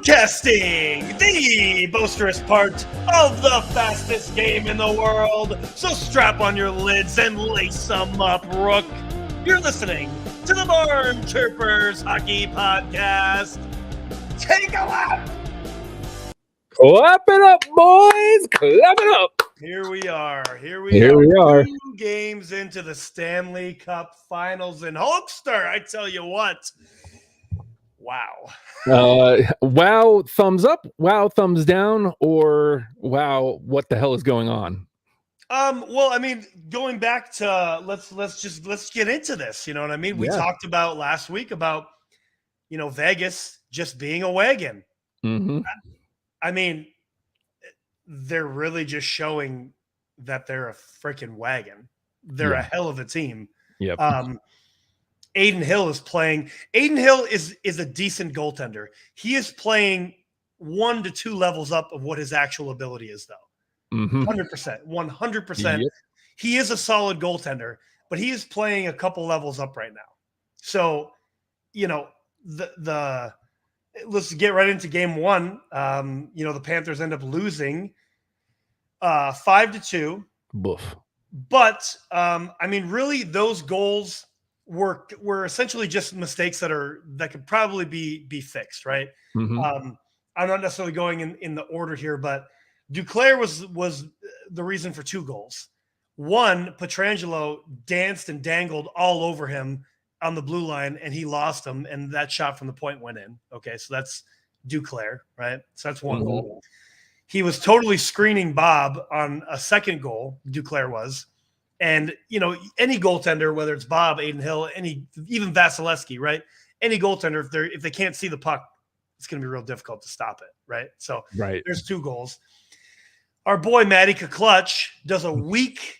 Broadcasting, the boisterous part of the fastest game in the world. So strap on your lids and lace them up, Rook. You're listening to the BarnChirpers Hockey Podcast. Take a lap! Clap it up, boys! Clap it up! Here we are. Here we are. 2 games into the Stanley Cup Finals in Hulkster. I tell you what. Wow. Wow, thumbs up, wow, thumbs down, or wow, what the hell is going on? Well, I mean, going back to let's get into this. You know what I mean? We talked about last week about, Vegas just being a wagon. Mm-hmm. I mean, they're really just showing that they're a freaking wagon. They're a hell of a team. Yep. Aiden Hill is playing. Aiden Hill is a decent goaltender. He is playing 1 to 2 levels up of what his actual ability is, though. 100%. 100%. Yep. He is a solid goaltender, but he is playing a couple levels up right now. So, let's get right into game one. The Panthers end up losing 5-2. Boof. But really, those goals were essentially just mistakes that could probably be fixed, right? Mm-hmm. I'm not necessarily going in the order here, but Duclair was the reason for 2 goals. One, Pietrangelo danced and dangled all over him on the blue line, and he lost him, and that shot from the point went in. Okay, so that's Duclair, right? So that's one goal. He was totally screening Bob on a second goal, Duclair was. And, any goaltender, whether it's Bob, Aiden Hill, even Vasilevsky, right? Any goaltender, if they can't see the puck, it's going to be real difficult to stop it, right? So There's 2 goals. Our boy Matty Kaklutch does a weak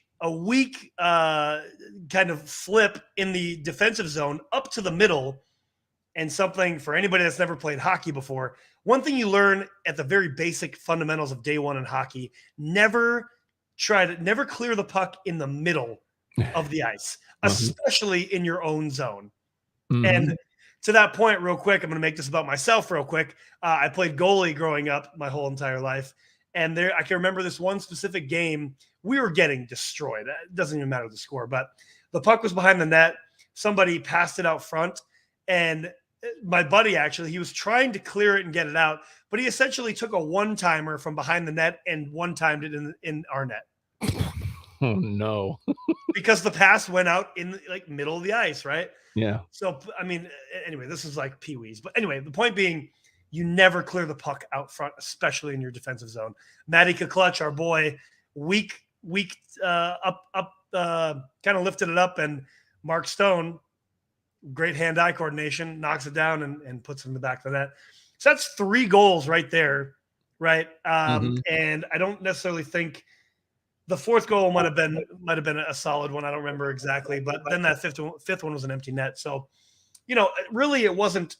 kind of flip in the defensive zone up to the middle. And something for anybody that's never played hockey before, one thing you learn at the very basic fundamentals of day one in hockey, never clear the puck in the middle of the ice, especially in your own zone. Mm-hmm. And to that point, real quick, I'm going to make this about myself real quick. I played goalie growing up my whole entire life. And I can remember this one specific game. We were getting destroyed. It doesn't even matter the score, but the puck was behind the net. Somebody passed it out front. And my buddy, actually, he was trying to clear it and get it out, but he essentially took a one-timer from behind the net and one-timed it in our net. Oh, no. Because the pass went out in middle of the ice, right? Yeah. So, anyway, this is like pee-wees. But anyway, the point being, you never clear the puck out front, especially in your defensive zone. Matty Kaklutch, our boy, weak, up, kind of lifted it up, and Mark Stone, great hand-eye coordination, knocks it down and puts it in the back of the net. So that's 3 goals right there, right? And I don't necessarily think the 4th goal might have been a solid one. I don't remember exactly, but then that fifth one was an empty net. So, really it wasn't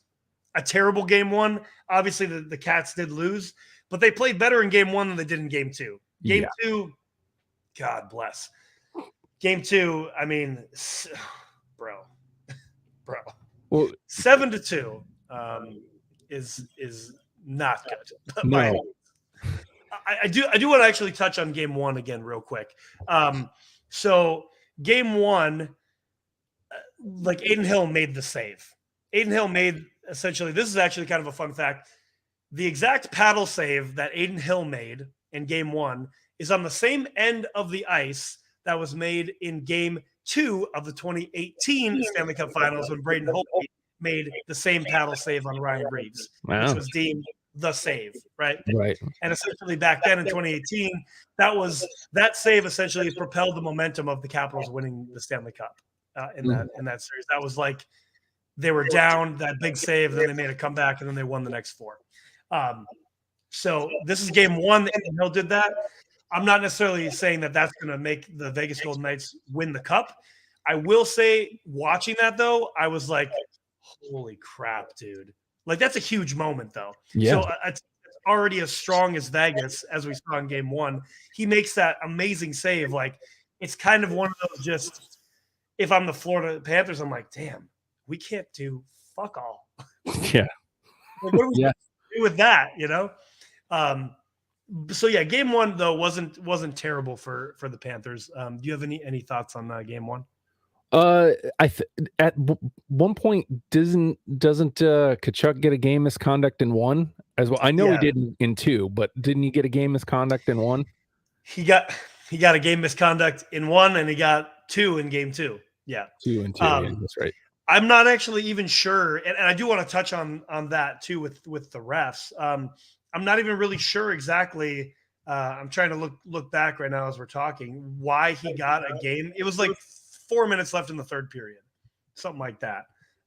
a terrible game 1. Obviously, the Cats did lose, but they played better in game 1 than they did in game 2. Game 2, God bless. Game 2, bro. Well, 7-2 is not good. No. I do want to actually touch on game 1 again real quick. So game 1, Aiden Hill made the save. Aiden Hill made essentially, this is actually kind of a fun fact. The exact paddle save that Aiden Hill made in game 1 is on the same end of the ice that was made in game 2 of the 2018 Stanley Cup Finals when Braden Holtby made the same paddle save on Ryan Reeves, which was deemed the save, right? Right. And essentially back then in 2018, that save essentially propelled the momentum of the Capitals winning the Stanley Cup in that series. That was like they were down, that big save, then they made a comeback, and then they won the next 4. So this is game 1, and Hill did that. I'm not necessarily saying that that's going to make the Vegas Golden Knights win the cup. I will say, watching that, though, I was like, holy crap, dude. That's a huge moment, though. Yeah. So it's already as strong as Vegas, as we saw in game 1. He makes that amazing save. It's kind of one of those just, if I'm the Florida Panthers, I'm like, damn, we can't do fuck all. Yeah. What are we do with that, So yeah, game one though wasn't terrible for the Panthers. Do you have any thoughts on game one? At one point doesn't Kachuk get a game misconduct in one as well? I know he did in two, but didn't he get a game misconduct in one? He got a game misconduct in one, and he got two in game two. Yeah, 2 and 2. Yeah, that's right. I'm not actually even sure, and I do want to touch on that too with the refs. I'm not even really sure exactly. I'm trying to look back right now as we're talking why he got a game. It was like 4 minutes left in the third period, something like that.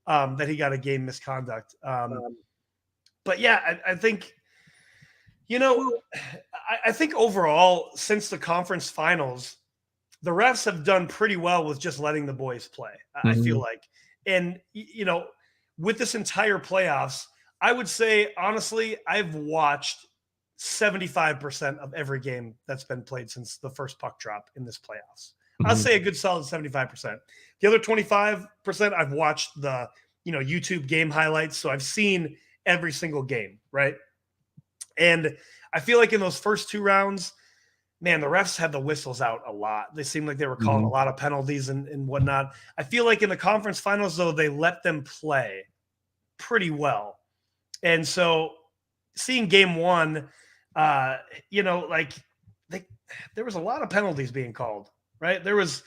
That he got a game misconduct. But yeah, I think, I think overall since the conference finals, the refs have done pretty well with just letting the boys play. I feel like, and with this entire playoffs, I would say honestly, I've watched 75% of every game that's been played since the first puck drop in this playoffs. I'll say a good solid 75%. The other 25%, I've watched the, YouTube game highlights. So I've seen every single game, right? And I feel like in those first two rounds, man, the refs had the whistles out a lot. They seemed like they were calling a lot of penalties and whatnot. I feel like in the conference finals, though, they let them play pretty well. And so seeing game one, there was a lot of penalties being called. Right. There was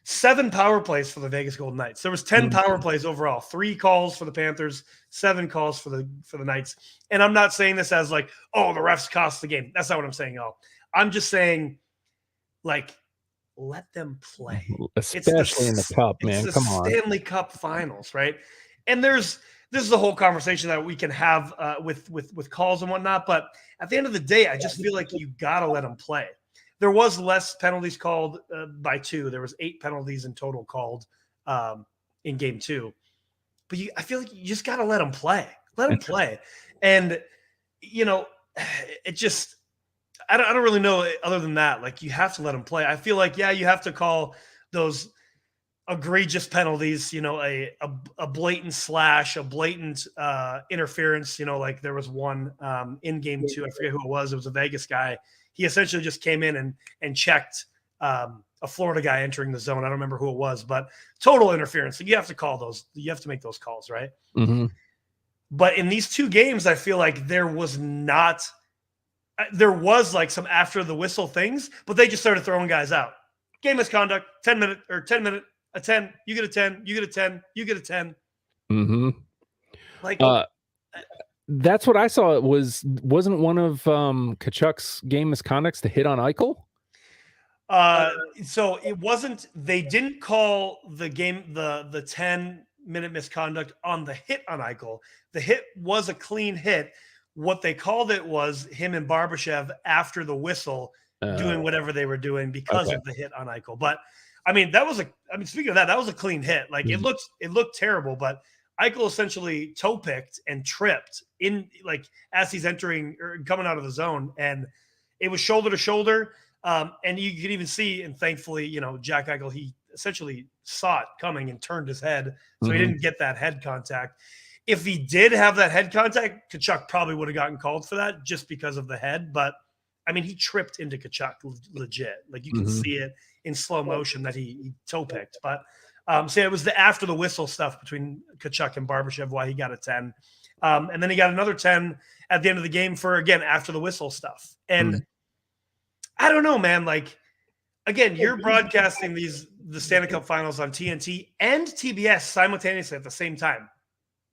7 power plays for the Vegas Golden Knights. There was 10 power plays overall, 3 calls for the Panthers, 7 calls for the Knights. And I'm not saying this as like, oh, the refs cost the game. That's not what I'm saying at all. I'm just saying, like, let them play. Especially in the cup, man. Come on. Stanley Cup Finals, right? And this is a whole conversation that we can have with calls and whatnot. But at the end of the day, I just feel like you got to let them play. There was less penalties called by 2. There was 8 penalties in total called in game 2. But I feel like you just got to let them play. Let them play. And, it just – I don't really know other than that. Like, you have to let them play. I feel like, yeah, you have to call those egregious penalties, a blatant slash, a blatant interference. Like there was one in game 2. I forget who it was. It was a Vegas guy. He essentially just came in and checked a Florida guy entering the zone. I don't remember who it was, but total interference. So you have to call those. You have to make those calls, right? Mm-hmm. But in these 2 games, I feel like there was like some after the whistle things, but they just started throwing guys out. Game misconduct, 10 minute, a 10. You get a 10. You get a 10. You get a 10. Mm-hmm. Like. That's what I saw. It wasn't one of Kachuk's game misconducts to hit on Eichel? So it wasn't. They didn't call the game the 10-minute misconduct on the hit on Eichel. The hit was a clean hit. What they called it was him and Barbashev after the whistle doing whatever they were doing because of the hit on Eichel. But I mean, speaking of that, that was a clean hit. Like it looked terrible, but Eichel essentially toe picked and tripped in like as he's entering or coming out of the zone, and it was shoulder to shoulder. And you could even see, and thankfully, Jack Eichel, he essentially saw it coming and turned his head, so he didn't get that head contact. If he did have that head contact, Kachuk probably would have gotten called for that just because of the head. But I mean, he tripped into Kachuk legit. Like you can see it in slow motion that he toe picked, but. So it was the after the whistle stuff between Kachuk and Barbashev why he got a 10. And then he got another 10 at the end of the game for, again, after the whistle stuff. And I don't know, man. Like, again, you're broadcasting the Stanley Cup Finals on TNT and TBS simultaneously at the same time.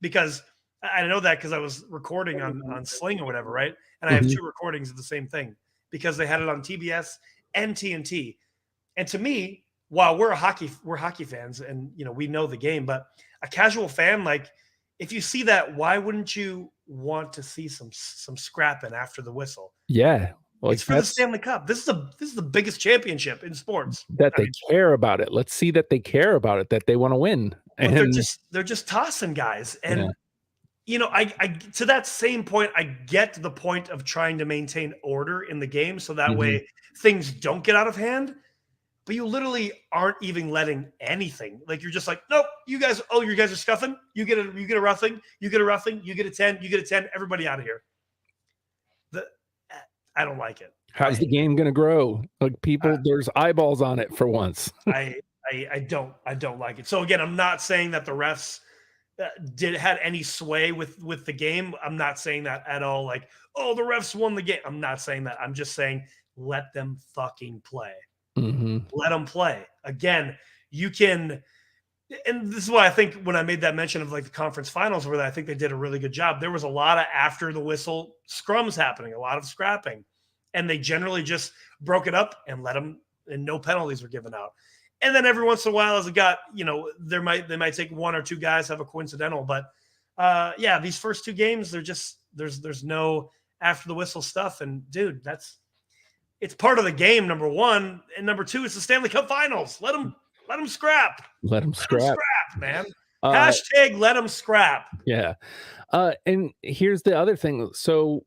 Because I know that because I was recording on Sling or whatever, right? And I have 2 recordings of the same thing because they had it on TBS and TNT. And to me, while we're hockey fans and we know the game, but a casual fan, like if you see that, why wouldn't you want to see some scrapping after the whistle? Yeah, well, it's for the Stanley Cup. This is the biggest championship in sports. That they care about it. Let's see that they care about it. That they want to win. And they're just tossing guys. And I to that same point, I get the point of trying to maintain order in the game so that way things don't get out of hand. But you literally aren't even letting anything. Like you're just like, nope, you guys are scuffing. You get a roughing. You get a roughing. You get a 10. You get a 10. Everybody out of here. I don't like it. How's the game going to grow? Like people, there's eyeballs on it for once. I don't like it. So again, I'm not saying that the refs had any sway with the game. I'm not saying that at all. Like, oh, the refs won the game. I'm not saying that. I'm just saying let them fucking play. Mm-hmm. Let them play. Again, you can. And this is why I think when I made that mention of like the conference finals, where I think they did a really good job, there was a lot of after the whistle scrums happening, a lot of scrapping, and they generally just broke it up and let them, and no penalties were given out. And then every once in a while, as it got, they might take one or two guys, have a coincidental, but yeah, these first two games, they're just there's no after the whistle stuff, and dude, it's part of the game. Number one, and number two, it's the Stanley Cup Finals. Let them scrap. Let them scrap, man. Hashtag let them scrap. Yeah. And here's the other thing. So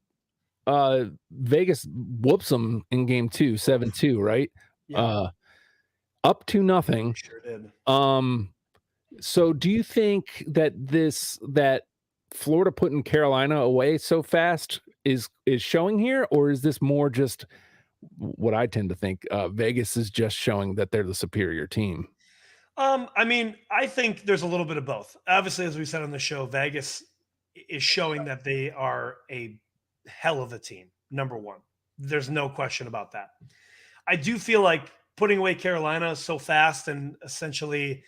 Vegas whoops them in game 2, 7-2, right? Yeah. Up to nothing. Sure did. So do you think that Florida putting Carolina away so fast is showing here, or is this more just what I tend to think? Vegas is just showing that they're the superior team. I mean, I think there's a little bit of both. Obviously, as we said on the show, Vegas is showing that they are a hell of a team. Number one, there's no question about that. I do feel like putting away Carolina so fast and essentially,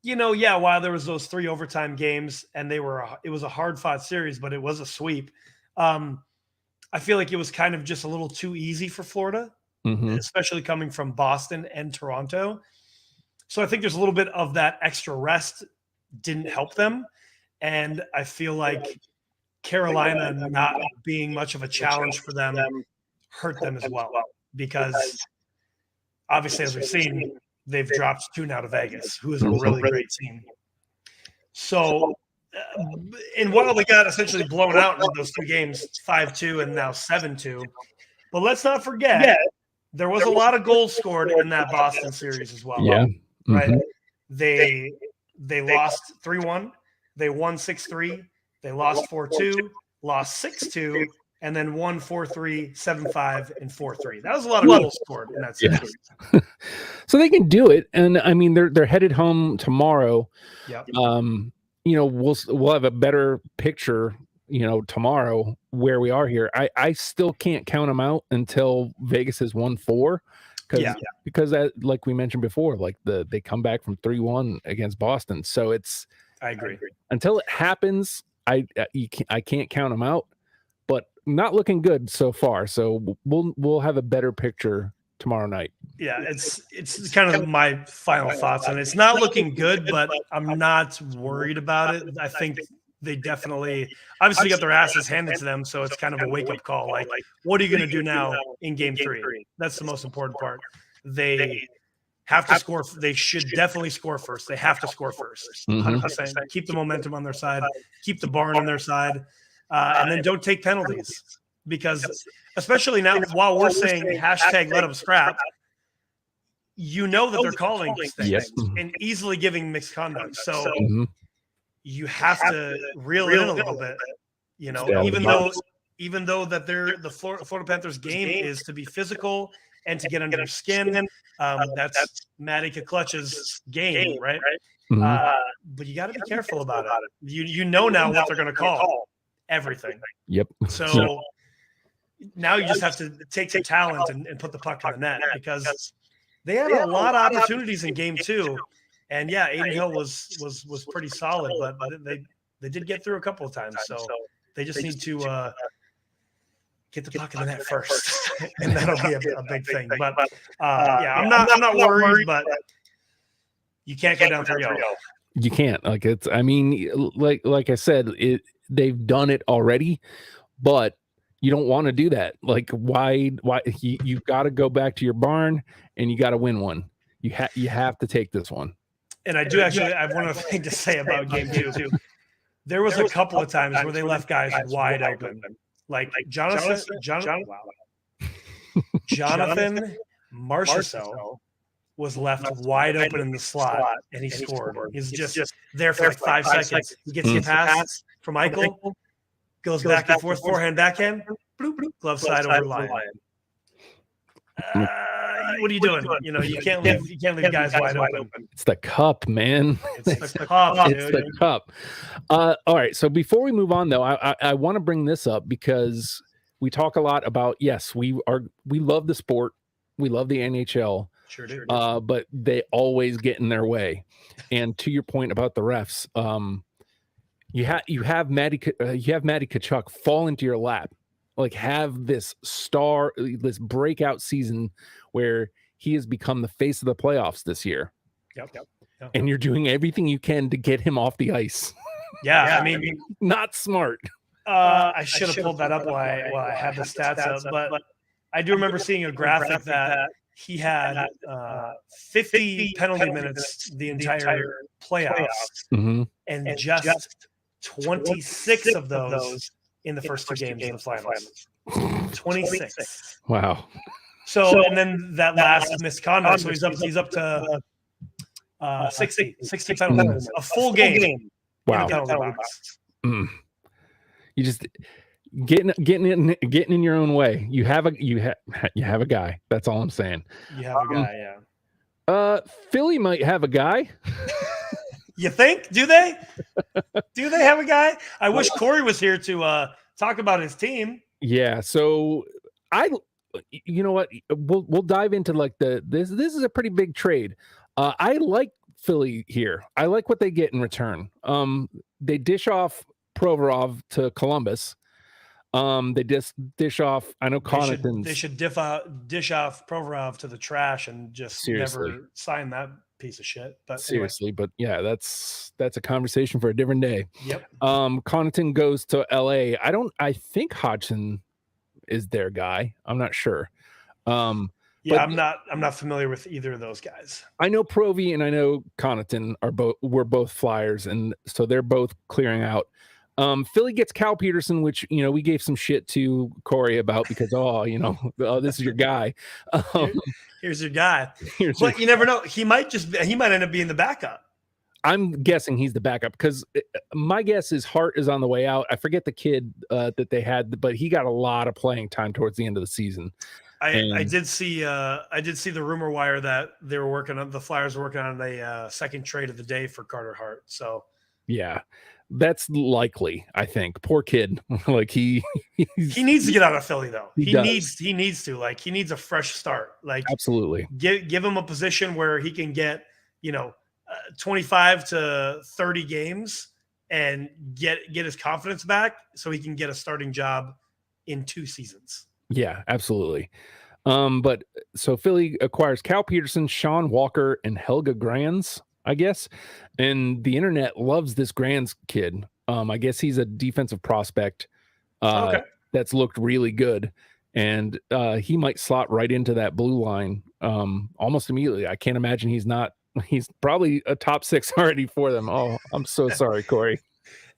while there was those 3 overtime games and it was a hard fought series, but it was a sweep. I feel like it was kind of just a little too easy for Florida, especially coming from Boston and Toronto. So I think there's a little bit of that extra rest didn't help them. And I feel like Carolina not being much of a challenge for them hurt them as well, because obviously, as we've seen, they've dropped 2 now to Vegas, who is a really great team. So, and while they got essentially blown out in those 2 games, 5-2 and now 7-2, but let's not forget, there was a lot of goals scored in that Boston series as well. Yeah. Right. They lost 3-1, they won 6-3, they lost 4-2, lost 6-2, and then won 4-3, 7-5, and 4-3. That was a lot of goals scored in that series. Yeah. So they can do it, and I mean they're headed home tomorrow. Yep. We'll have a better picture, tomorrow where we are here. I still can't count them out until Vegas has won 4. Because that, like we mentioned before, like they come back from 3-1 against Boston. So I agree. Until it happens, I can't count them out, but not looking good so far. So we'll have a better picture tomorrow night. Yeah, it's kind of my final thoughts on it. It's not looking good, but I'm not worried about it. I think they definitely obviously got their asses handed to them, so it's kind of a wake-up call. Like, what are you going to do now in game 3? That's the most important part. They have to score. They should definitely score first. They have to score first. 100%. Keep the momentum on their side. Keep the barn on their side. And then don't take penalties. Because especially now, while we're saying hashtag let them scrap, that they're calling these things and easily giving mixed conduct. So you have to reel in a little bit, even though that the Florida Panthers game is to be physical and to get under your skin. That's Matty Clutch's game, right? But you got to be careful about it. You know now what they're going to call everything. Yep. So now you just have to take the talent and put the puck in the net, because they had a lot of opportunities in game 2. And yeah, Aiden Hill was pretty solid, but they did get through a couple of times. So they just need to get the puck in the net first, and that'll be a big thing. But I'm not worried, but you can't go down 3-0. You can't. Like like I said, they've done it already, but you don't want to do that. Like why you've got to go back to your barn and you got to win one. You have to take this one. And I have one other thing to say about game 2. There was a couple of times where they left guys wide open. Like Jonathan Marchessault was left wide open in the slot, and he scored. He's just there for like 5 seconds. He gets the pass from Eichel, goes back and forth, forehand, backhand, bloop, bloop, glove side over line. What are you doing? You know, you can't leave guys wide open. It's the cup, man. It's the cup, dude. It's the cup. All right. So before we move on, though, I want to bring this up because we talk a lot about, yes, we love the sport. We love the NHL. Sure do. But they always get in their way. And to your point about the refs, you have Matty Tkachuk fall into your lap, like have this breakout season where he has become the face of the playoffs this year. Yep. And you're doing everything you can to get him off the ice. Yeah, I mean, not smart. I should have pulled that up while I had the stats up, but I do remember seeing a graphic that he had 50 penalty minutes the entire playoffs, and just 26 of those in the first two games of the finals. 26. Wow. So and then that last misconduct, so he's up to 60 penalty minutes, a full game. Wow. In the penalty box. You just getting in your own way. You have a guy. That's all I'm saying. You have a guy, yeah. Philly might have a guy. You think? Do they? Do they have a guy? I wish Corey was here to talk about his team. Yeah. So you know what? We'll dive into like this is a pretty big trade. I like Philly here. I like what they get in return. They dish off Provorov to Columbus. They just dish off. I know Connaughton. They should dish off Provorov to the trash and just never sign that piece of shit. But seriously, anyway. But yeah, that's a conversation for a different day. Yep. Connaughton goes to LA. I think Hodgson is their guy. I'm not sure. Yeah, I'm not familiar with either of those guys. I know Provy and I know Connaughton were both Flyers, and so they're both clearing out. Philly gets Cal Peterson, which, you know, we gave some shit to Corey about because, this is your guy. Here's your guy. But you never know. He might end up being the backup. I'm guessing he's the backup because my guess is Hart is on the way out. I forget the kid that they had, but he got a lot of playing time towards the end of the season. I did see the rumor wire that the Flyers were working on a second trade of the day for Carter Hart. So yeah. That's likely, I think. Poor kid. Like he needs to get out of Philly though. He needs a fresh start. Like absolutely. Give him a position where he can get, 25 to 30 games and get his confidence back so he can get a starting job in 2 seasons. Yeah, absolutely. But so Philly acquires Cal Peterson, Sean Walker, and Helga Granz, I guess. And the internet loves this Granz kid. I guess he's a defensive prospect that's looked really good. And he might slot right into that blue line almost immediately. I can't imagine he's probably a top 6 already for them. Oh, I'm so sorry, Corey.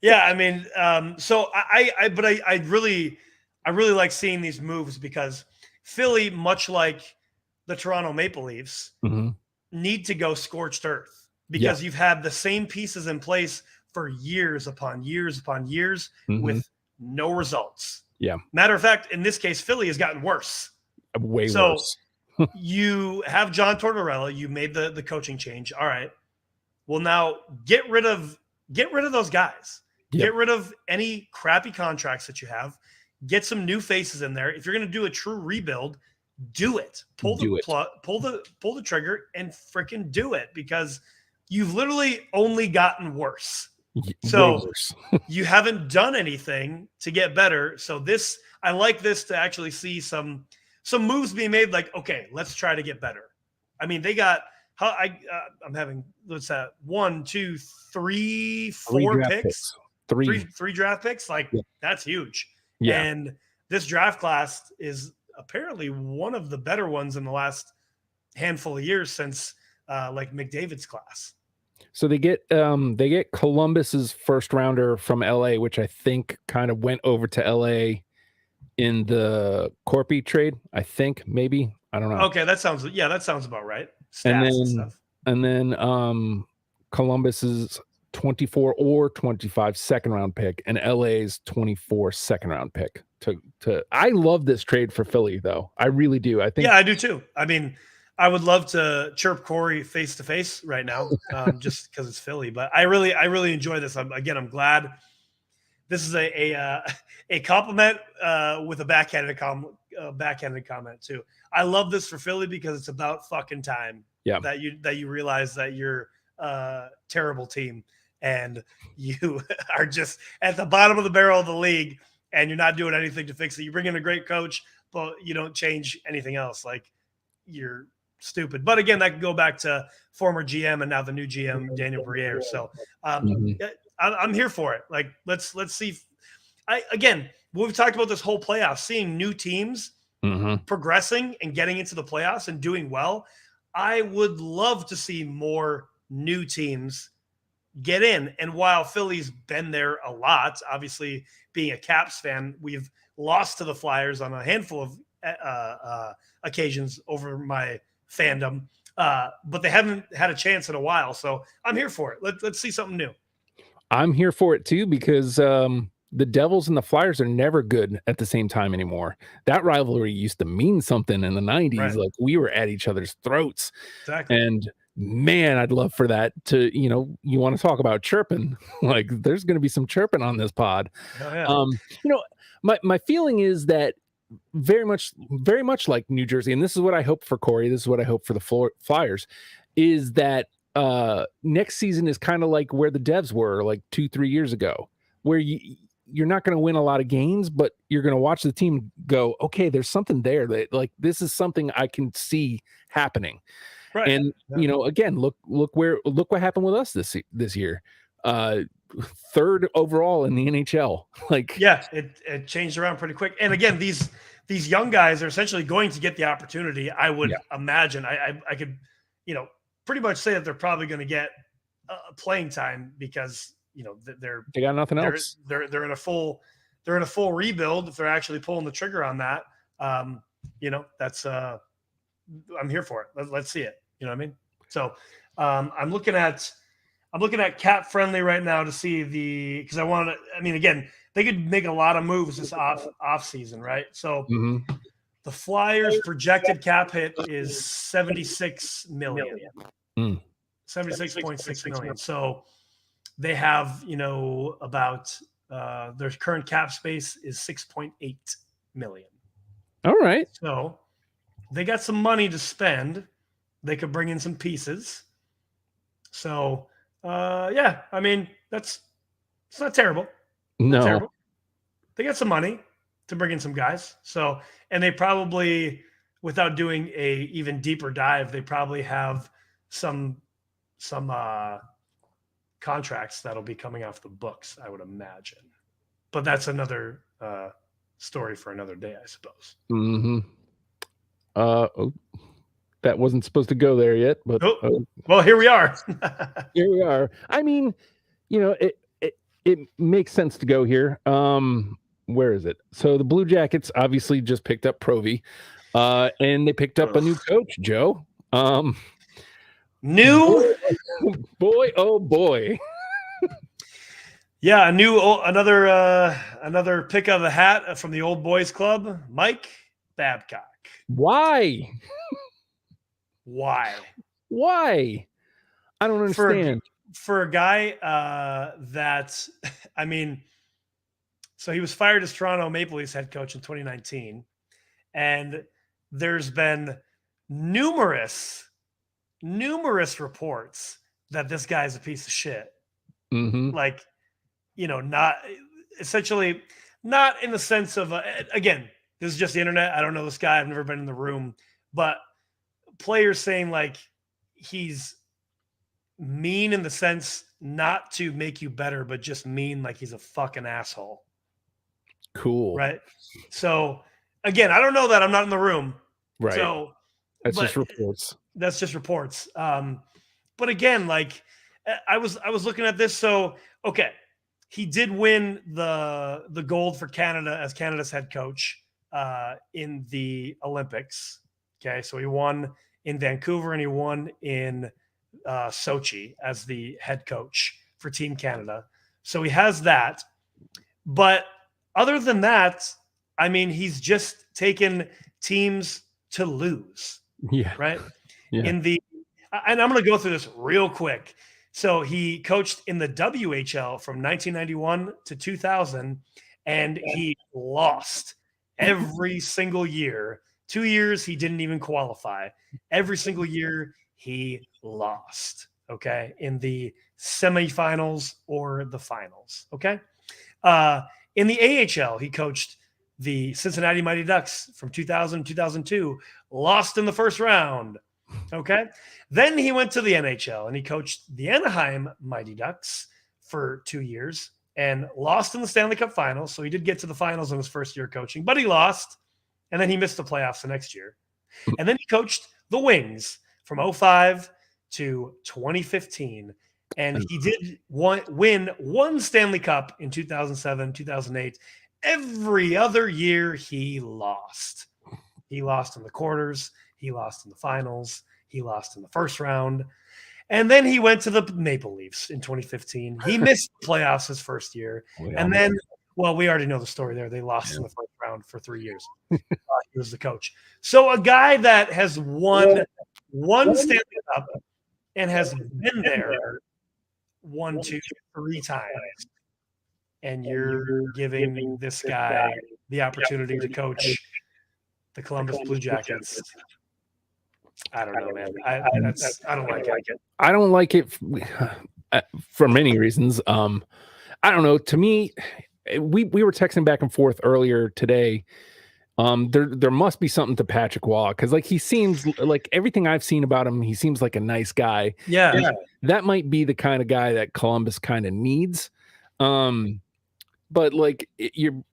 Yeah, I mean, so I really like seeing these moves because Philly, much like the Toronto Maple Leafs, need to go scorched earth. Because you've had the same pieces in place for years upon years upon years with no results. Yeah. Matter of fact, in this case, Philly has gotten worse. Way worse. You have John Tortorella. You made the coaching change. All right. Well, now get rid of those guys. Yep. Get rid of any crappy contracts that you have. Get some new faces in there. If you're going to do a true rebuild, do it. Pull the trigger and freaking do it because you've literally only gotten worse. So you haven't done anything to get better. So I like this to actually see some moves being made. Like, okay, let's try to get better. I mean, they got I'm having 1, 2, 3, 4 picks. Three draft picks. Like that's huge. Yeah. And this draft class is apparently one of the better ones in the last handful of years since like McDavid's class. So they get Columbus's first rounder from LA, which I think kind of went over to LA in the Corpy trade. I think maybe, I don't know. Okay, that sounds about right. Stats and then Columbus's 24 or 25 second round pick and LA's 24 second round pick. I love this trade for Philly, though. I really do. I think. Yeah, I do too. I mean, I would love to chirp Corey face to face right now, just because it's Philly. But I really enjoy this. I'm glad this is a compliment with a backhanded comment too. I love this for Philly because it's about fucking time. Yeah. That you realize that you're a terrible team and you are just at the bottom of the barrel of the league and you're not doing anything to fix it. You bring in a great coach, but you don't change anything else. Like, you're stupid. But again, that could go back to former GM and now the new GM, Daniel Briere. So I'm here for it. Like, let's see. We've talked about this whole playoff, seeing new teams progressing and getting into the playoffs and doing well. I would love to see more new teams get in. And while Philly's been there a lot, obviously being a Caps fan, we've lost to the Flyers on a handful of occasions over my fandom, but they haven't had a chance in a while. So I'm here for it. Let's see something new. I'm here for it too, because the Devils and the Flyers are never good at the same time anymore. That rivalry used to mean something in the 90s. Right. Like, we were at each other's throats. Exactly. And man, I'd love for that to, you want to talk about chirping. Like, there's going to be some chirping on this pod. Oh, yeah. My feeling is that very much like New Jersey, and this is what I hope for Corey, this is what I hope for the Flyers, is that next season is kind of like where the Devs were like 2-3 years ago, where you're not going to win a lot of games, but you're going to watch the team go, okay, there's something there that, like, this is something I can see happening. Right. And again, look what happened with us this year. Third overall in the NHL. Like, yeah, it changed around pretty quick. And again, these young guys are essentially going to get the opportunity. I would imagine. I could, pretty much say that they're probably going to get playing time because they got nothing else. They're in a full rebuild. If they're actually pulling the trigger on that, that's I'm here for it. Let's see it. You know what I mean? So I'm looking at Cap Friendly right now to see because again, they could make a lot of moves this off season, right? So the Flyers projected cap hit is $76 million. 76.6 million. So they have, about their current cap space is 6.8 million. All right. So they got some money to spend. They could bring in some pieces. So, it's not terrible. No. Not terrible. They got some money to bring in some guys. So, and they probably, without doing a even deeper dive, they probably have some contracts that'll be coming off the books, I would imagine. But that's another story for another day, I suppose. That wasn't supposed to go there yet, but well, here we are. Here we are. I mean, it makes sense to go here. Where is it? So the Blue Jackets obviously just picked up Provy, and they picked up a new coach, Joe. New boy, oh boy. Yeah, another pick of the hat from the old boys club, Mike Babcock. Why? Why? I don't understand. For a guy that, so he was fired as Toronto Maple Leafs head coach in 2019, and there's been numerous reports that this guy's a piece of shit. Like, not essentially, not in the sense of, again, this is just the internet. I don't know this guy. I've never been in the room, but players saying like he's mean in the sense not to make you better, but just mean like he's a fucking asshole. Cool. Right. So again, I don't know that. I'm not in the room. Right. So that's just reports. That's just reports. But again, like I was looking at this. So, okay. He did win the gold for Canada as Canada's head coach in the Olympics. Okay. So he won in Vancouver and he won in Sochi as the head coach for Team Canada. So he has that. But other than that, I mean, he's just taken teams to lose. Yeah. Right. Yeah. And I'm going to go through this real quick. So he coached in the WHL from 1991 to 2000, and he lost every single year. 2 years, he didn't even qualify. Every single year, he lost, okay, in the semifinals or the finals, okay? In the AHL, he coached the Cincinnati Mighty Ducks from 2000 to 2002, lost in the first round, okay? Then he went to the NHL, and he coached the Anaheim Mighty Ducks for 2 years and lost in the Stanley Cup Finals. So he did get to the finals in his first year coaching, but he lost. And then he missed the playoffs the next year. And then he coached the Wings from 2005 to 2015. And he did win one Stanley Cup in 2007, 2008. Every other year he lost. He lost in the quarters. He lost in the finals. He lost in the first round. And then he went to the Maple Leafs in 2015. He missed the playoffs his first year. And then, well, we already know the story there. They lost in the first round for 3 years. He was the coach. So a guy that has won one Stanley Cup and has been there 1, 2, 3 times, and you're giving this guy the opportunity to coach the Columbus Blue Jackets. I don't know, man. I don't like it. I don't like it for many reasons. I don't know. To me, we were texting back and forth earlier today. There must be something to Patrick Waugh, because like he seems like, everything I've seen about him, he seems like a nice guy. Yeah. That might be the kind of guy that Columbus kind of needs. But like you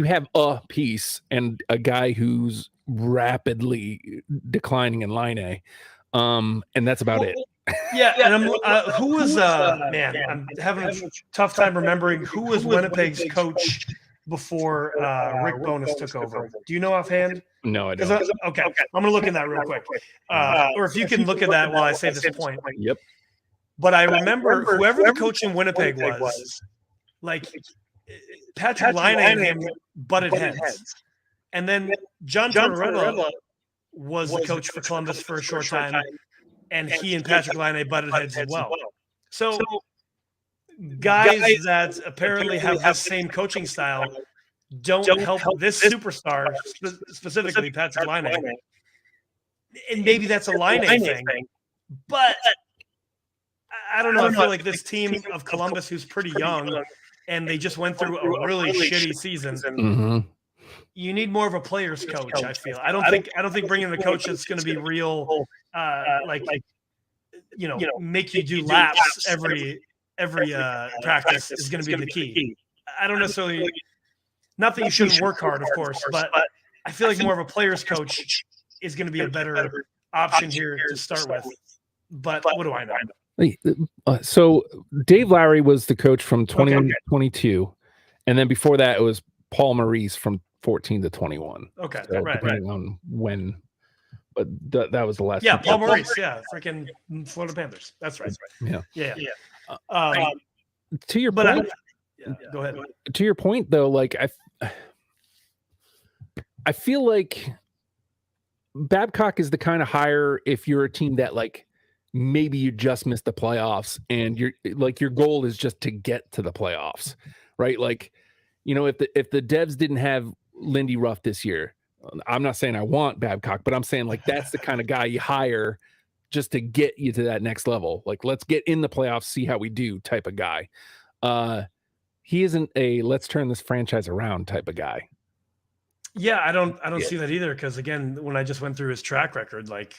have a piece and a guy who's rapidly declining in line A. And that's about it. Yeah, and I'm who was man, I'm having a tough time remembering who was Winnipeg's coach before Rick Bowness took over. Do you know offhand? No, I don't. Okay, I'm going to look at that real quick. Or if you can look at that while I say this point. Yep. But I remember whoever the coach in Winnipeg was, like Patrick Laine and him butted heads. And then John Tortorella was the coach for Columbus for a short time, and he and Patrick Laine butted heads as well. So guys that apparently have the same coaching style don't help this superstar, specifically Patrick Laine. And maybe that's a Laine thing, but I don't know. I feel like this team of Columbus, who's pretty young, and they just went through a really shitty season. Mm-hmm. You need more of a player's coach, I feel. I don't think bringing a coach that's going to be real, make you do laps every practice is going to be the key. I don't necessarily, not that you shouldn't work hard, of course, but I feel like more of a player's coach is going to be a better option here to start with. But what do I know? So Dave Lowry was the coach from 21 to 22, and then before that it was Paul Maurice from 14 to 21. Okay, so right. Depending on when, but that was the last. Yeah, Paul Maurice. Yeah, freaking Florida Panthers. That's right. Yeah. To your point, go ahead. To your point, though, like I feel like Babcock is the kind of hire if you're a team that like maybe you just missed the playoffs and your goal is just to get to the playoffs, right? Like, if the Devs didn't have Lindy Ruff this year, I'm not saying I want Babcock, but I'm saying like that's the kind of guy you hire just to get you to that next level. Like, let's get in the playoffs, see how we do type of guy. He isn't a let's turn this franchise around type of guy. Yeah, I don't see that either, because again, when I just went through his track record, like,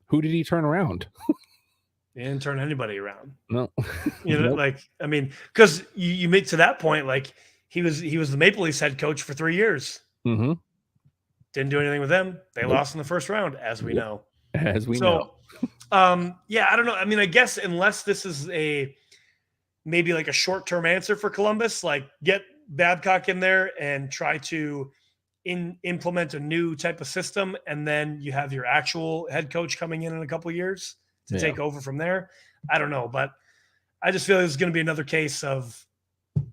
who did he turn around? He didn't turn anybody around. No. Like, I mean, because you make to that point, like he was the Maple Leafs head coach for 3 years. Mm-hmm. Didn't do anything with them. They lost in the first round, as we know. As we know. I don't know. I mean, I guess unless this is maybe like a short-term answer for Columbus, like get Babcock in there and try to implement a new type of system, and then you have your actual head coach coming in a couple of years to take over from there. I don't know, but I just feel it's going to be another case of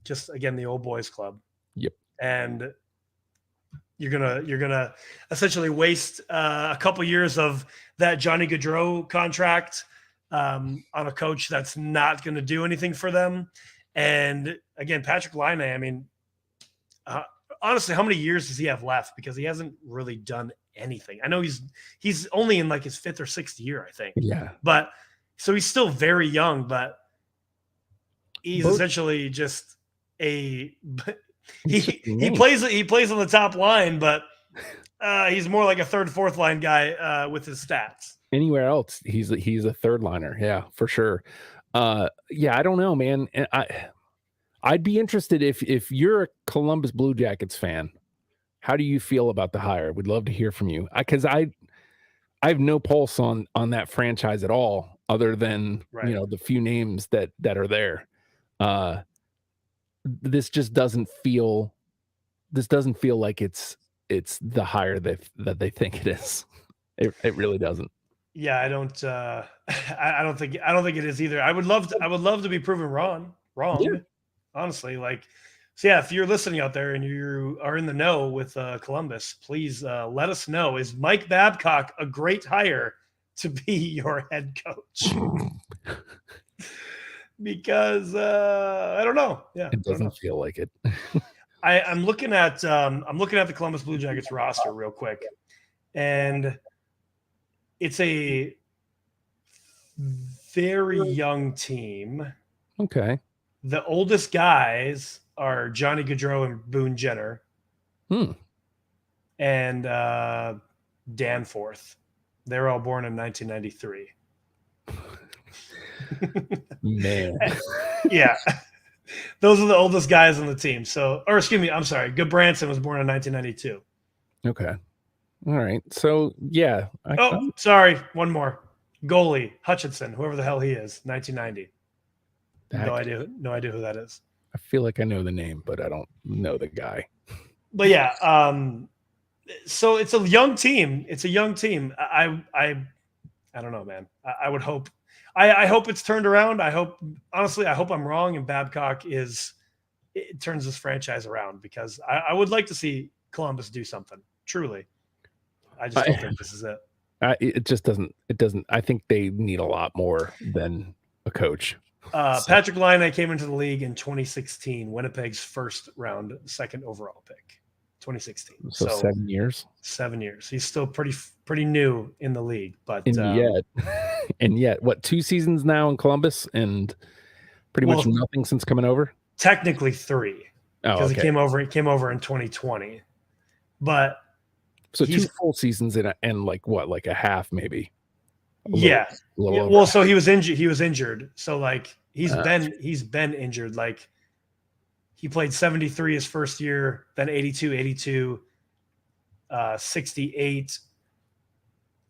just, again, the old boys club. Yep. And you're gonna essentially waste a couple years of that Johnny Gaudreau contract on a coach that's not going to do anything for them. And again, Patrick Laine, I mean, honestly, how many years does he have left? Because he hasn't really done anything. I know he's only in like his 5th or 6th year, I think. Yeah. But so he's still very young, but he's essentially just he plays on the top line, but he's more like a 3rd, 4th line guy with his stats. Anywhere else, he's a 3rd liner. Yeah, for sure. Yeah, I don't know, man. I'd be interested if you're a Columbus Blue Jackets fan. How do you feel about the hire? We'd love to hear from you, because I have no pulse on that franchise at all, other than the few names that are there. This just doesn't feel like it's the hire that they think it is. It really doesn't. Yeah, I don't think it is either. I would love to be proven wrong. Yeah. Honestly, so yeah, if you're listening out there and you are in the know with Columbus, please let us know. Is Mike Babcock a great hire to be your head coach? Because I don't know. Yeah, it doesn't feel like it. I'm looking at the Columbus Blue Jackets roster real quick, and it's a very young team. Okay. The oldest guys are Johnny Gaudreau and Boone Jenner. And Danforth. They're all born in 1993. Man. Yeah. Those are the oldest guys on the team. Excuse me, I'm sorry. Goodbranson was born in 1992. Okay. All right. So, yeah. Sorry. One more. Goalie, Hutchinson, whoever the hell he is, 1990. No idea who that is. I feel like I know the name, but I don't know the guy. But yeah, so it's a young team. I don't know, man. I would hope. I hope it's turned around. I hope I'm wrong, and Babcock turns this franchise around, because I would like to see Columbus do something. Truly, I just don't think this is it. It just doesn't. It doesn't. I think they need a lot more than a coach. Patrick Laine came into the league in 2016, Winnipeg's 1st round, 2nd overall pick. 2016. So 7 years. 7 years. He's still pretty new in the league, but and yet, what, 2 seasons now in Columbus, and pretty much nothing since coming over. Technically 3, because he came over in 2020, but so 2 full seasons and like a half maybe. Well, so he was injured. So he's been injured. Like, he played 73 his first year, then 82, 68.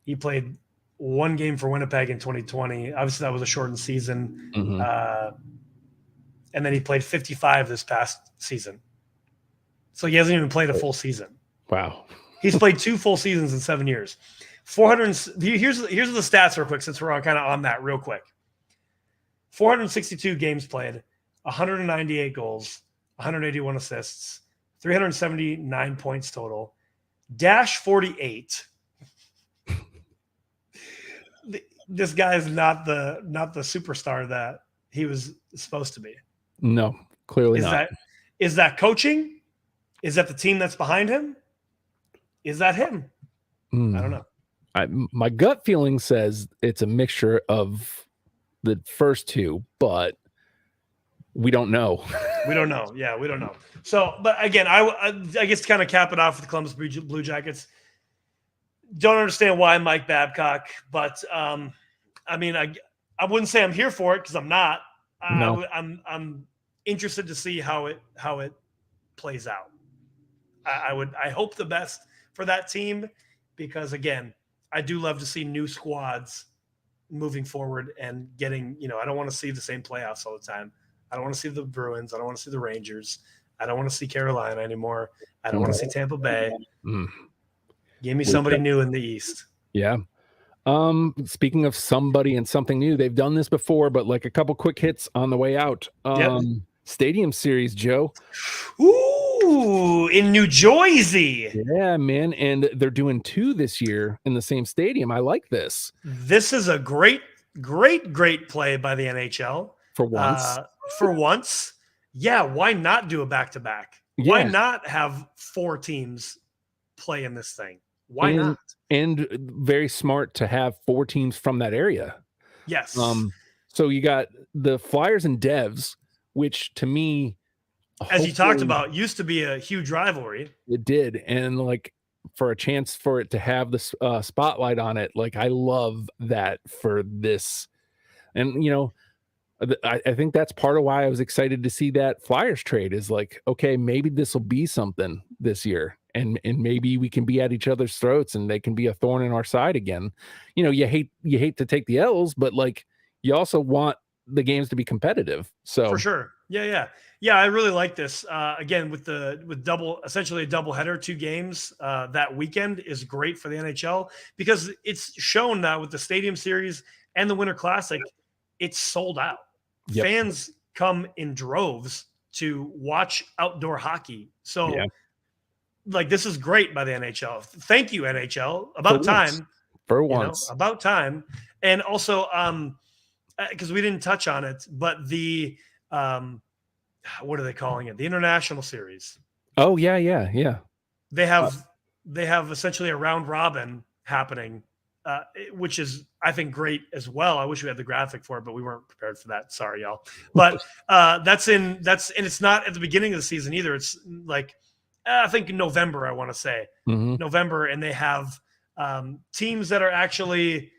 He played 1 game for Winnipeg in 2020. Obviously, that was a shortened season. Mm-hmm. And then he played 55 this past season. So he hasn't even played a full season. Wow. He's played 2 full seasons in 7 years. 400. Here's the stats real quick, since we're kind of on that real quick. 462 games played, 198 goals, 181 assists, 379 points total, -48. This guy is not the superstar that he was supposed to be. No, clearly not. Is that coaching? Is that the team that's behind him? Is that him? I don't know. My gut feeling says it's a mixture of the first 2, but we don't know. We don't know. Yeah, we don't know. So, but again, I guess to kind of cap it off with the Columbus Blue Jackets, don't understand why Mike Babcock, but I mean, I wouldn't say I'm here for it, because I'm not. No. I'm interested to see how it plays out. I hope the best for that team, because again, I do love to see new squads moving forward and getting, I don't want to see the same playoffs all the time. I don't want to see the Bruins. I don't want to see the Rangers. I don't want to see Carolina anymore. I don't want to see Tampa Bay. Give me somebody new in the East. Yeah. Speaking of somebody and something new, they've done this before, but like a couple quick hits on the way out. Stadium series, Joe. Ooh, in New Jersey. Yeah, man. And they're doing 2 this year in the same stadium. I like this. This is a great play by the NHL. For once. For once. Yeah, why not do a back-to-back? Yeah. Why not have 4 teams play in this thing? Why not? And very smart to have 4 teams from that area. Yes. So you got the Flyers and Devs, which to me, as you talked about, used to be a huge rivalry. It did. And like for a chance for it to have the spotlight on it, like I love that for this. And, you know, I think that's part of why I was excited to see that Flyers trade is like, okay, maybe this will be something this year. And maybe we can be at each other's throats and they can be a thorn in our side again. You know, you hate to take the L's, but like you also want the games to be competitive. So for sure. Yeah. I really like this. Again, with essentially a double header, 2 games that weekend is great for the NHL because it's shown that with the Stadium Series and the Winter Classic, it's sold out. Yep. Fans come in droves to watch outdoor hockey. So like, this is great by the NHL. Thank you, NHL. About time. For once. About time. And also, because we didn't touch on it, but the what are they calling it? The International Series. Oh, yeah. They have essentially a round robin happening, which is, I think, great as well. I wish we had the graphic for it, but we weren't prepared for that. Sorry, y'all. But and it's not at the beginning of the season either. It's like, I think in November, I want to say November. And they have teams that are actually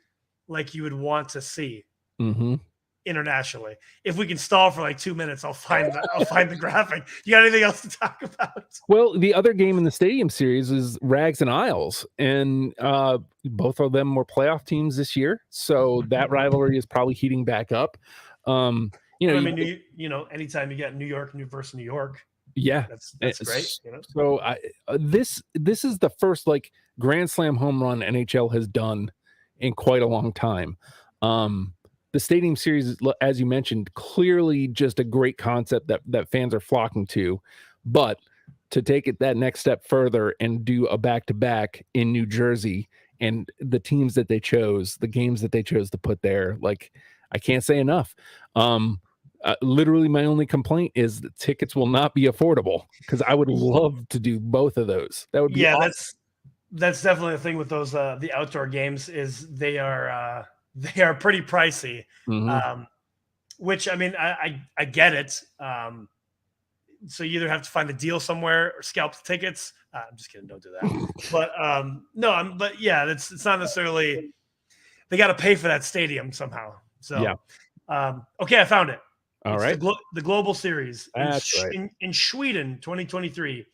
like you would want to see internationally. If we can stall for like 2 minutes, I'll find the graphic. You got anything else to talk about? Well, the other game in the Stadium Series is Rags and Isles, and both of them were playoff teams this year. So that rivalry is probably heating back up. Anytime you get New York versus New York. Yeah, that's great. So this is the first like Grand Slam home run NHL has done in quite a long time. The Stadium Series, as you mentioned, clearly just a great concept that fans are flocking to, but to take it that next step further and do a back-to-back in New Jersey and the teams that they chose, the games that they chose to put there, like I can't say enough. Literally my only complaint is that tickets will not be affordable because I would love to do both of those. That would be awesome. That's definitely the thing with those the outdoor games is they are pretty pricey. Which I mean I get it. So you either have to find a deal somewhere or scalp the tickets. I'm just kidding, don't do that. But it's not necessarily they got to pay for that stadium somehow. So okay, I found it. All right. The Global Series in Sweden 2023.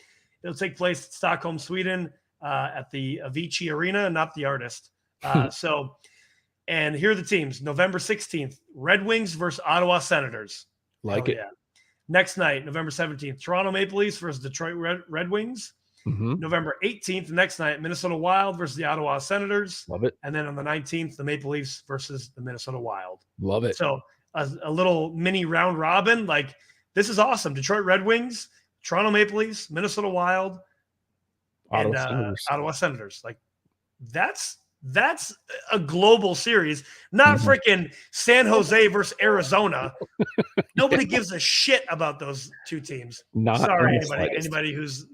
It'll take place in Stockholm, Sweden, at the Avicii Arena, not the artist. And here are the teams. November 16th, Red Wings versus Ottawa Senators. Like it. Yeah. Next night, November 17th, Toronto Maple Leafs versus Detroit Red Wings. November 18th, next night, Minnesota Wild versus the Ottawa Senators. Love it. And then on the 19th, the Maple Leafs versus the Minnesota Wild. Love it. So a little mini round robin. Like, this is awesome. Detroit Red Wings, Toronto Maple Leafs, Minnesota Wild, and Ottawa Senators. Like, that's a global series, not freaking San Jose versus Arizona. Nobody gives a shit about those 2 teams. Sorry, anybody who's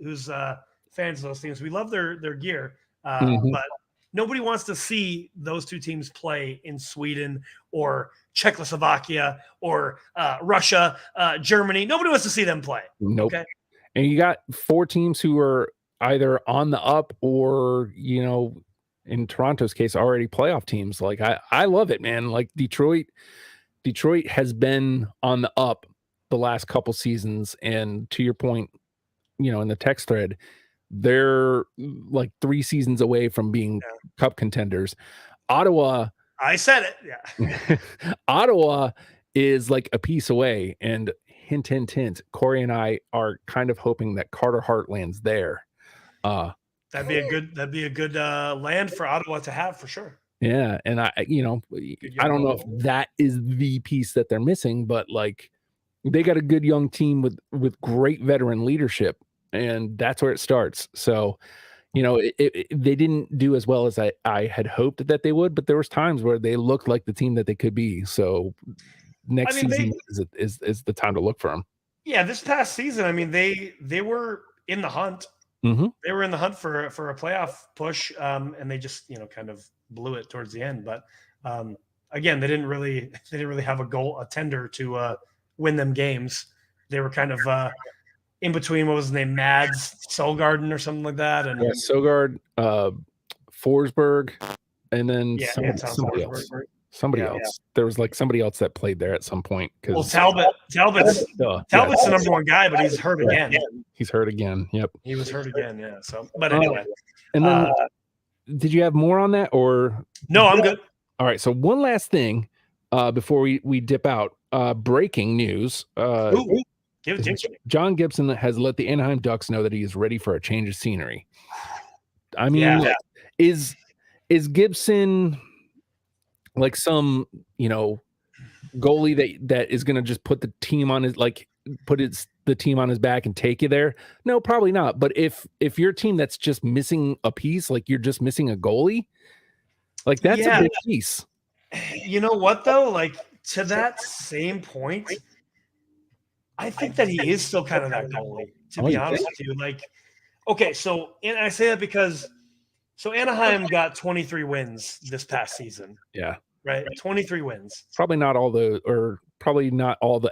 fans of those teams. We love their gear, but nobody wants to see those 2 teams play in Sweden or Czechoslovakia or Russia, Germany. Nobody wants to see them play. Nope. Okay? And you got 4 teams who are either on the up or, in Toronto's case, already playoff teams. Like I love it, man. Like Detroit has been on the up the last couple seasons. And to your point, in the text thread, they're like 3 seasons away from being cup contenders. Ottawa. I said it. Yeah. Ottawa is like a piece away, and hint, hint, hint. Corey and I are kind of hoping that Carter Hart lands there. That'd be a good land for Ottawa to have for sure. Yeah, and I don't know if that is the piece that they're missing, but like they got a good young team with great veteran leadership, and that's where it starts. So, they didn't do as well as I had hoped that they would, but there was times where they looked like the team that they could be. So next season is the time to look for them. Yeah, this past season, I mean, they were in the hunt. Mm-hmm. They were in the hunt for a playoff push, and they just kind of blew it towards the end. But again, they didn't really have a tender to win them games. They were kind of in between. What was his name, Mads Solgarden or something like that, and Sogard, Forsberg, and then somebody else. Somebody else. There was like somebody else that played there at some point. Talbot's the number one guy, but he's hurt again. He's hurt again. Yep. He was hurt again. Yeah. So, but anyway. And then, did you have more on that or? No, I'm good. All right. So one last thing before we dip out. Breaking news. Give it to me. John Gibson has let the Anaheim Ducks know that he is ready for a change of scenery. I mean, is Gibson like some goalie that is going to just put the team on his the team on his back and take you there? No, probably not. But if your team that's just missing a piece, like you're just missing a goalie, like that's a big piece. You know what though? Like to that same point, I think that he is still kind of that goalie, to be honest with you. Like, okay, and I say that because Anaheim got 23 wins this past season. Yeah. Right? 23 wins. Probably not all the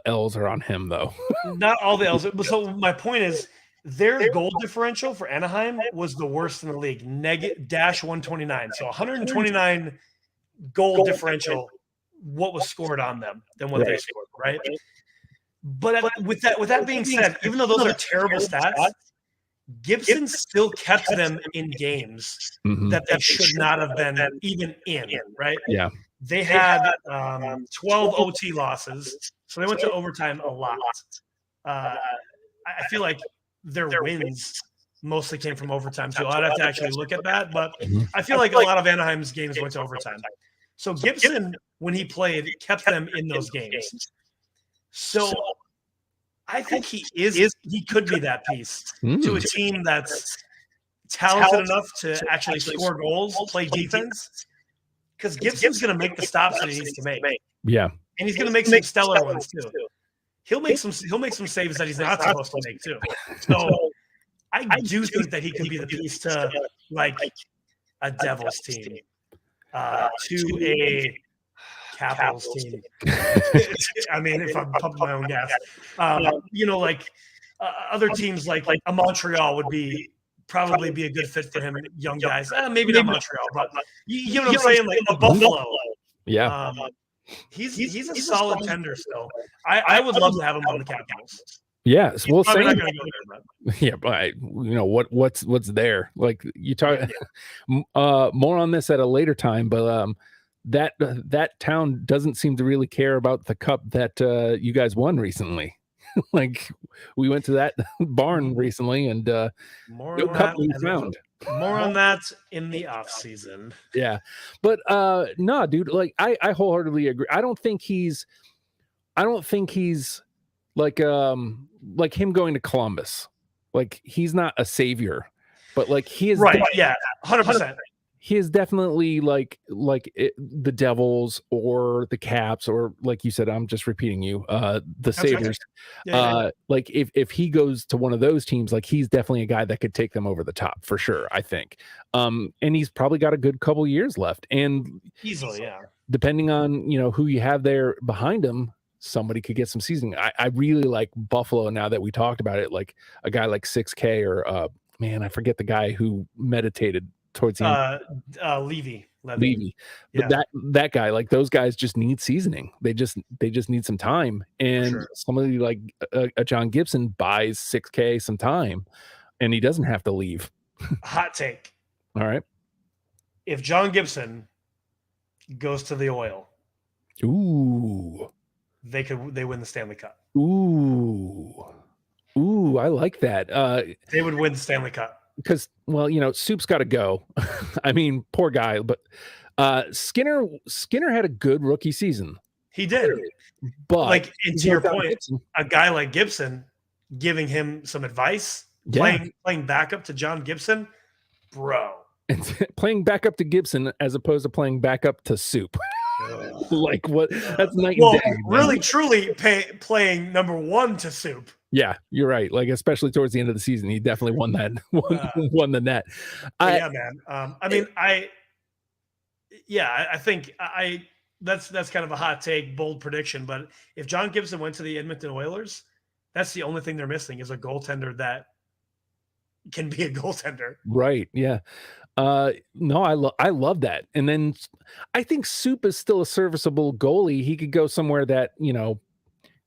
L's are on him, though. Not all the L's. So my point is, their goal differential for Anaheim was the worst in the league, -129. So 129 goal differential, what was scored on them than what they scored, right? But with that being said, even though those are terrible stats, Gibson still kept them in games that they should not have been even in, right? Yeah. They had 12 OT losses, so they went to overtime a lot. I feel like their wins mostly came from overtime too. I'd have to actually look at that, but I feel like a lot of Anaheim's games went to overtime. So Gibson, when he played, kept them in those games. So I think he could be that piece to a team that's talented enough to actually score goals, play defense. Because Gibson's going to make the stops that he needs to make. Yeah, and he's going to make some stellar ones too. He'll make some saves that he's not supposed to make too. So I do think that he could be the piece to like a Devils team, to a Capitals team. I mean, if I'm pumping my own gas, other teams like a Montreal would probably be a good fit for him. Young guys, maybe not Montreal, but you know what I'm saying, like a Buffalo. Yeah, he's a solid tender still. I would love to have him on the Capitals. Yeah, well, not gonna go there, but. Yeah, but what's there? Like you talk more on this at a later time, but that town doesn't seem to really care about the cup that you guys won recently. Like we went to that barn recently, and more no cup we found. More on that in the off season. Yeah, but no, dude. Like I wholeheartedly agree. I don't think he's like him going to Columbus. Like he's not a savior, but like he is right. Yeah, 100%. He is definitely like the Devils or the Caps, or like you said, I'm just repeating you, the Sabres. Yeah. Like if he goes to one of those teams, like he's definitely a guy that could take them over the top for sure, I think. And he's probably got a good couple years left, and easily, yeah. Depending on who you have there behind him, somebody could get some seasoning. I really like Buffalo now that we talked about it, like a guy like 6K or man, I forget the guy who meditated towards the end. Levy. But yeah. that guy, like those guys just need seasoning. They just need some time. And somebody like a John Gibson buys 6K some time, and he doesn't have to leave. Hot take. All right. If John Gibson goes to the Oil, ooh, they win the Stanley Cup. Ooh, I like that. They would win the Stanley Cup. Because, well, Soup's got to go. I mean, poor guy, but Skinner had a good rookie season. He did. But like, and to your point, a guy like Gibson giving him some advice, playing backup to John Gibson, bro. And playing backup to Gibson as opposed to playing backup to Soup. Like what? That's night and day. Really, truly playing number one to Soup. Yeah, you're right. Like, especially towards the end of the season, he definitely won that. Won the net. Yeah, man. I mean, I think that's kind of a hot take, bold prediction. But if John Gibson went to the Edmonton Oilers, that's the only thing they're missing is a goaltender that can be a goaltender. Right. Yeah. No, I love that. And then I think Soup is still a serviceable goalie. He could go somewhere that,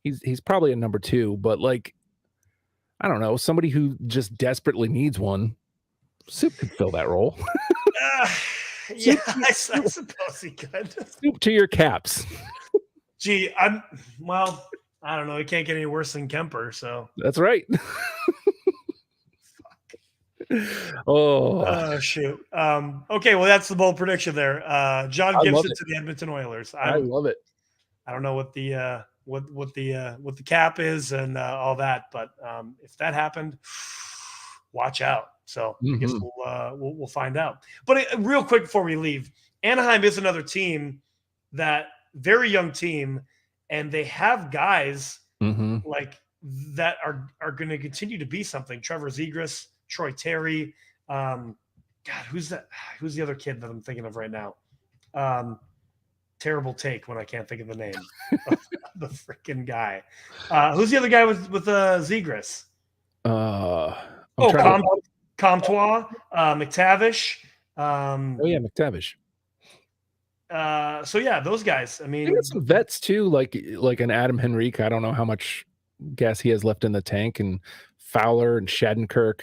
he's probably a number 2, but like, I don't know, somebody who just desperately needs one. Soup could fill that role. Yeah, I suppose he could. Soup to your Caps. Gee, I don't know. He can't get any worse than Kemper, so. That's right. Oh shoot. Okay, well that's the bold prediction there. John Gibson to the Edmonton Oilers. I love it. I don't know what the what the cap is and all that, but if that happened, watch out. So I guess we'll find out. But real quick before we leave, Anaheim is another team, that very young team, and they have guys like that are going to continue to be something. Trevor Zegras, Troy Terry, God, who's that? Who's the other kid that I'm thinking of right now? Terrible take when I can't think of the name of the freaking guy. Who's the other guy with Zegras? Comtois, McTavish. McTavish. So yeah, those guys. I mean, they got some vets too, like an Adam Henrique. I don't know how much gas he has left in the tank, and Fowler and Shattenkirk.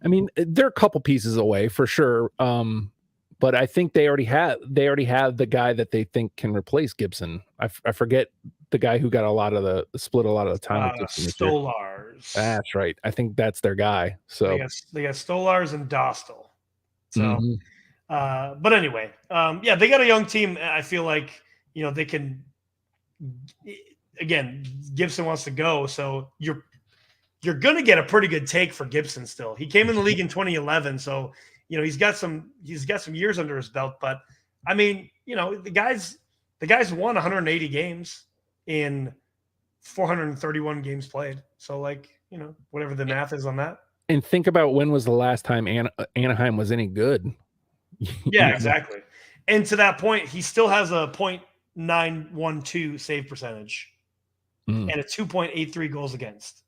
I mean, they're a couple pieces away for sure. But I think they already have the guy that they think can replace Gibson. I forget the guy who got split a lot of the time. Stolars. That's right. I think that's their guy. So they got Stolars and Dostal. So, but anyway, they got a young team. I feel like, they can, again, Gibson wants to go. So you're going to get a pretty good take for Gibson still. He came in the league in 2011. So, he's got some years under his belt, but I mean, the guy's won 180 games in 431 games played. So like, whatever the math is on that. And think about when was the last time Anaheim was any good. Yeah, exactly. And to that point, he still has a .912 save percentage and a 2.83 goals against.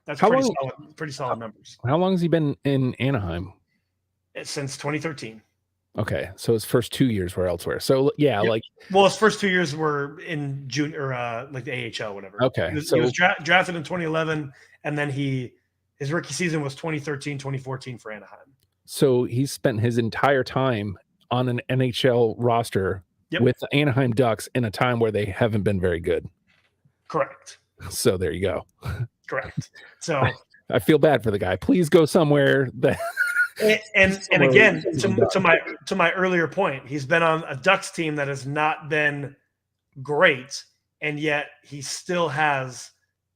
That's pretty solid numbers. How long has he been in Anaheim? Since 2013. Okay, so his first 2 years were elsewhere. So his first 2 years were in June or like the AHL, whatever. Okay, he was drafted in 2011, and then his rookie season was 2013, 2014 for Anaheim. So he spent his entire time on an NHL roster with the Anaheim Ducks in a time where they haven't been very good. Correct. So there you go. Correct. So I feel bad for the guy. Please go somewhere that. And again, to my earlier point, he's been on a Ducks team that has not been great, and yet he still has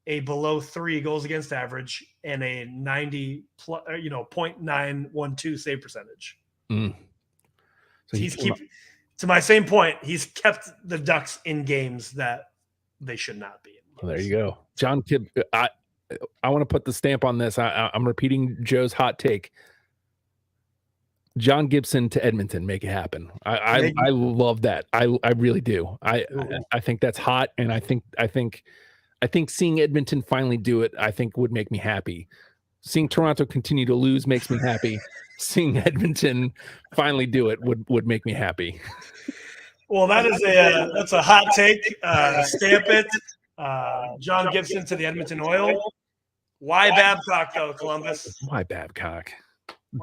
a below 3 goals against average and a 0.912 save percentage. So to my same point, he's kept the Ducks in games that they should not be in. Well, there you go, John Kidd. I want to put the stamp on this. I'm repeating Joe's hot take. John Gibson to Edmonton, make it happen. I love that. I really do. I think that's hot, and I think seeing Edmonton finally do it, I think would make me happy. Seeing Toronto continue to lose makes me happy. Seeing Edmonton finally do it would make me happy. Well, that's a hot take. Stamp it. John Gibson to the Edmonton Oil. Why Babcock though, Columbus? Why Babcock?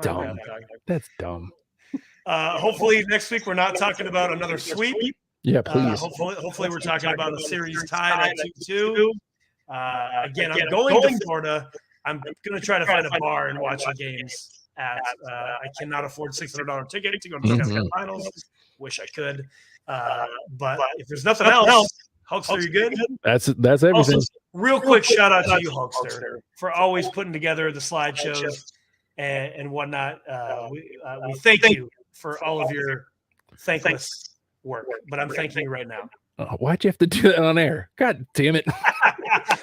Dumb. That's dumb. Hopefully next week we're not talking about another sweep. Yeah, please. Hopefully we're talking about a series tied at 2-2. Again, I'm going to Florida. I'm going to try to find a bar and watch the games. I cannot afford $600 ticket to go to Stanley Cup Finals. Wish I could. But if there's nothing else, Hulkster, you good? That's everything. Also, real quick shout out to you, Hulkster, for always putting together the slideshows and whatnot. We thank you for all of your thankless work, but I'm thanking you right now. Why'd you have to do that on air? God damn it.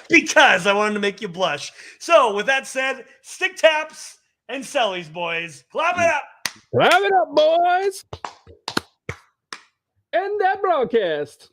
Because I wanted to make you blush. So with that said, stick taps and sellies, boys. Clap it up. Clap it up, boys. End that broadcast.